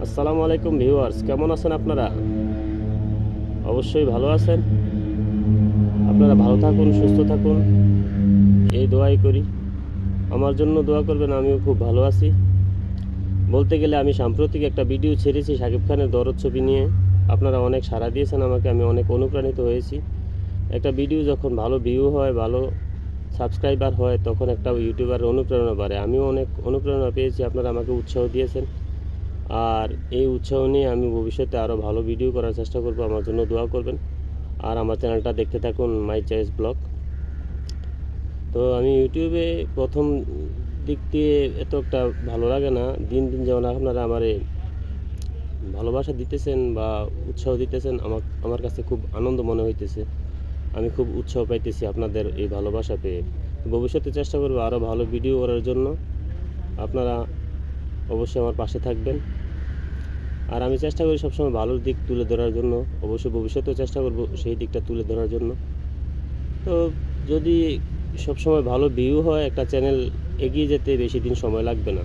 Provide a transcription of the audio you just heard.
আসসালামু আলাইকুম ভিউয়ার্স, কেমন আছেন আপনারা? অবশ্যই ভালো আছেন। আপনারা ভালো থাকুন, সুস্থ থাকুন, এই দোয়াই করি। আমার জন্য দোয়া করবেন, আমিও খুব ভালো আছি। বলতে গেলে আমি সাম্প্রতিক একটা ভিডিও ছেড়েছি শাকিব খানের দরদ ছবি নিয়ে। আপনারা অনেক সাড়া দিয়েছেন আমাকে, আমি অনেক অনুপ্রাণিত হয়েছি। একটা ভিডিও যখন ভালো ভিউ হয়, ভালো সাবস্ক্রাইবার হয়, তখন একটা ইউটিউবারের অনুপ্রেরণা বাড়ে। আমিও অনেক অনুপ্রেরণা পেয়েছি, আপনারা আমাকে উৎসাহ দিয়েছেন। আর এই উৎসাহ নিয়ে আমি ভবিষ্যতে আরও ভালো ভিডিও করার চেষ্টা করব। আমার জন্য দোয়া করবেন। আর আমার চ্যানেলটা দেখতে থাকুন, মাই চয়েস ব্লগ। তো আমি ইউটিউবে প্রথম দিক দিয়ে এত একটা ভালো লাগে না। দিন দিন যেমন আপনারা আমারে ভালোবাসা দিতেছেন বা উৎসাহ দিতেছেন, আমার কাছে খুব আনন্দ মনে হইতেছে। আমি খুব উৎসাহ পাইতেছি আপনাদের এই ভালোবাসা পেয়ে। ভবিষ্যতে চেষ্টা করব আরও ভালো ভিডিও করার জন্য। আপনারা অবশ্যই আমার পাশে থাকবেন। আর আমি চেষ্টা করি সবসময় ভালোর দিক তুলে ধরার জন্য। অবশ্যই ভবিষ্যতেও চেষ্টা করব সেই দিকটা তুলে ধরার জন্য। তো যদি সবসময় ভালো ভিউ হয়, একটা চ্যানেল এগিয়ে যেতে বেশি দিন সময় লাগবে না।